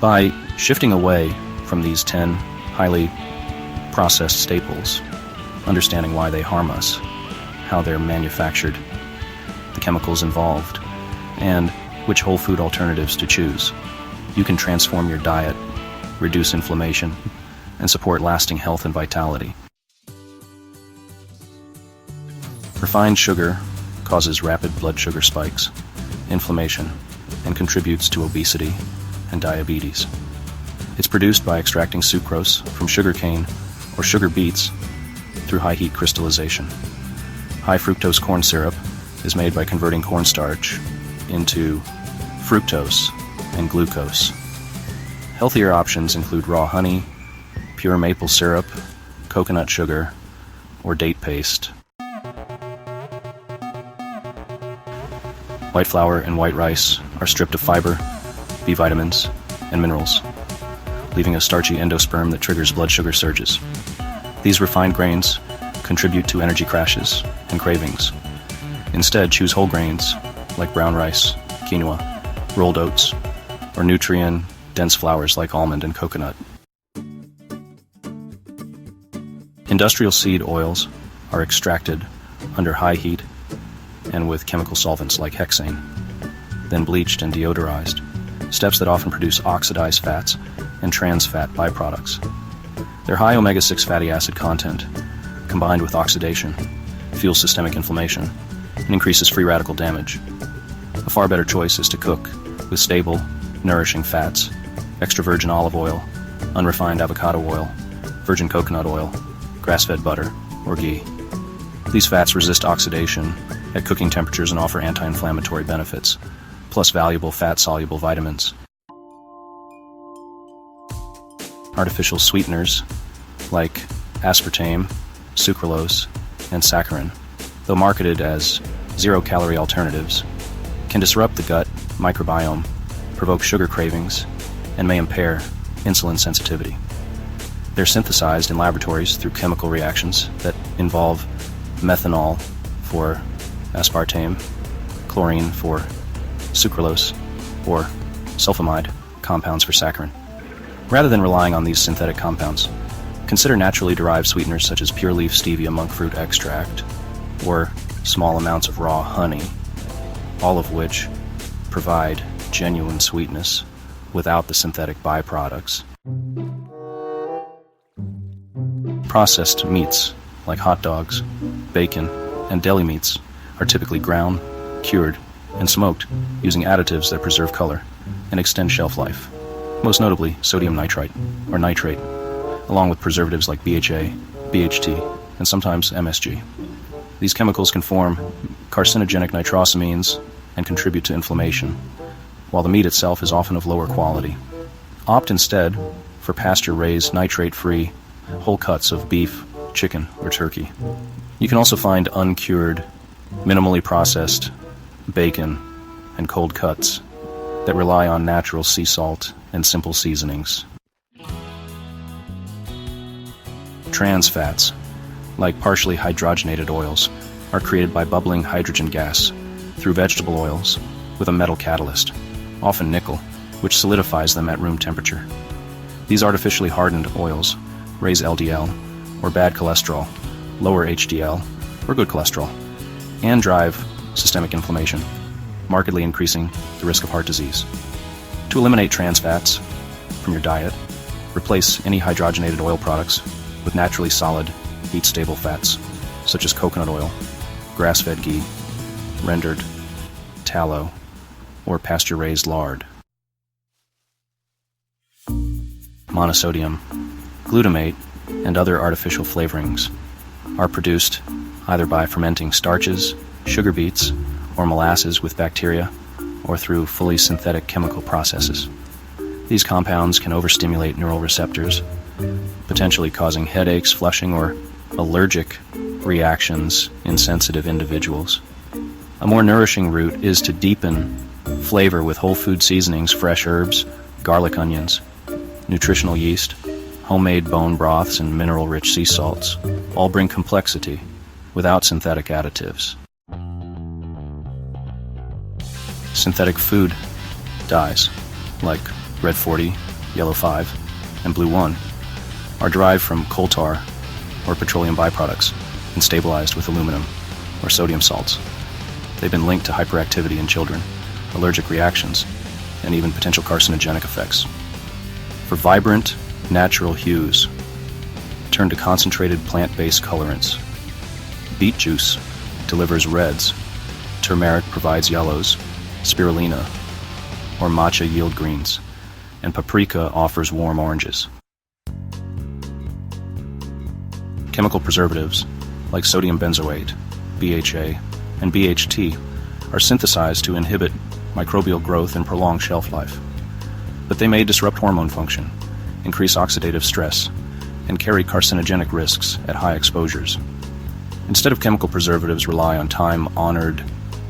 By shifting away from these 10 highly processed staples, understanding why they harm us, how they're manufactured, the chemicals involved, and which whole food alternatives to choose, you can transform your diet, reduce inflammation, and support lasting health and vitality. Refined sugar causes rapid blood sugar spikes, inflammation, and contributes to obesity and diabetes. It's produced by extracting sucrose from sugarcane or sugar beets through high heat crystallization. High fructose corn syrup is made by converting cornstarch into fructose and glucose. Healthier options include raw honey, pure maple syrup, coconut sugar, or date paste. White flour and white rice are stripped of fiber, B vitamins, and minerals, leaving a starchy endosperm that triggers blood sugar surges. These refined grains contribute to energy crashes and cravings. Instead, choose whole grains like brown rice, quinoa, rolled oats, or nutrient-dense flours like almond and coconut. Industrial seed oils are extracted under high heat and with chemical solvents like hexane, then bleached and deodorized, steps that often produce oxidized fats and trans fat byproducts. Their high omega-6 fatty acid content, combined with oxidation, fuels systemic inflammation and increases free radical damage. A far better choice is to cook with stable, nourishing fats, extra virgin olive oil, unrefined avocado oil, virgin coconut oil, grass-fed butter, or ghee. These fats resist oxidation at cooking temperatures and offer anti-inflammatory benefits, plus valuable fat-soluble vitamins. Artificial sweeteners like aspartame, sucralose, and saccharin, though marketed as zero-calorie alternatives, can disrupt the gut microbiome, provoke sugar cravings, and may impair insulin sensitivity. They're synthesized in laboratories through chemical reactions that involve methanol for aspartame, chlorine for sucralose, or sulfonamide compounds for saccharin. Rather than relying on these synthetic compounds, consider naturally derived sweeteners such as pure leaf stevia monk fruit extract or small amounts of raw honey, all of which provide genuine sweetness without the synthetic byproducts. Processed meats like hot dogs, bacon, and deli meats are typically ground, cured, and smoked using additives that preserve color and extend shelf life, most notably sodium nitrite or nitrate, along with preservatives like BHA, BHT, and sometimes MSG. These chemicals can form carcinogenic nitrosamines and contribute to inflammation, while the meat itself is often of lower quality. Opt instead for pasture-raised, nitrate-free, whole cuts of beef, chicken, or turkey. You can also find uncured, minimally processed bacon and cold cuts that rely on natural sea salt and simple seasonings. Trans fats, like partially hydrogenated oils, are created by bubbling hydrogen gas through vegetable oils with a metal catalyst, often nickel, which solidifies them at room temperature. These artificially hardened oils raise LDL, or bad cholesterol, lower HDL, or good cholesterol, and drive systemic inflammation, markedly increasing the risk of heart disease. To eliminate trans fats from your diet, replace any hydrogenated oil products with naturally solid, heat-stable fats, such as coconut oil, grass-fed ghee, rendered tallow, or pasture-raised lard. Monosodium, glutamate, and other artificial flavorings are produced either by fermenting starches, sugar beets, or molasses with bacteria, or through fully synthetic chemical processes. These compounds can overstimulate neural receptors, potentially causing headaches, flushing, or allergic reactions in sensitive individuals. A more nourishing route is to deepen flavor with whole food seasonings, fresh herbs, garlic onions, nutritional yeast, homemade bone broths, and mineral-rich sea salts. All bring complexity without synthetic additives. Synthetic food dyes, like Red 40 yellow 5, and blue 1, are derived from coal tar or petroleum byproducts and stabilized with aluminum or sodium salts. They've been linked to hyperactivity in children, allergic reactions, and even potential carcinogenic effects. For vibrant, natural hues, turn to concentrated plant-based colorants. Beet juice delivers reds, turmeric provides yellows, spirulina or matcha yield greens, and paprika offers warm oranges. Chemical preservatives like sodium benzoate, BHA, and BHT are synthesized to inhibit microbial growth and prolong shelf life. But they may disrupt hormone function, increase oxidative stress, and carry carcinogenic risks at high exposures. Instead of chemical preservatives, rely on time-honored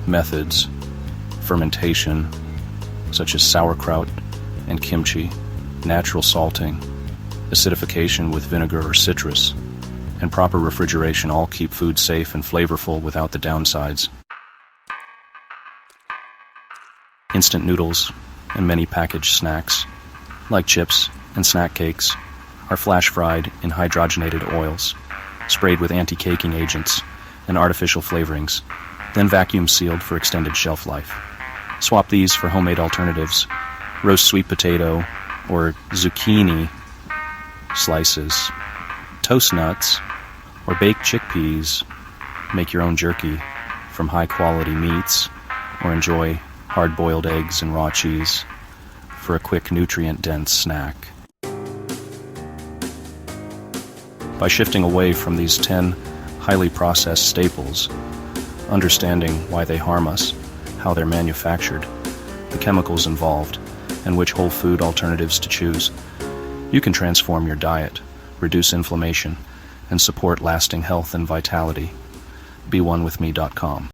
methods, fermentation, such as sauerkraut and kimchi, natural salting, acidification with vinegar or citrus, and proper refrigeration all keep food safe and flavorful without the downsides. Instant noodles and many packaged snacks, like chips and snack cakes, are flash-fried in hydrogenated oils, sprayed with anti-caking agents and artificial flavorings, then vacuum-sealed for extended shelf life. Swap these for homemade alternatives, roast sweet potato or zucchini slices, toast nuts, or baked chickpeas. Make your own jerky from high-quality meats, or enjoy hard-boiled eggs and raw cheese for a quick, nutrient-dense snack. By shifting away from these 10 highly processed staples, understanding why they harm us, how they're manufactured, the chemicals involved, and which whole food alternatives to choose, you can transform your diet, reduce inflammation, and support lasting health and vitality. BeOneWithMe.com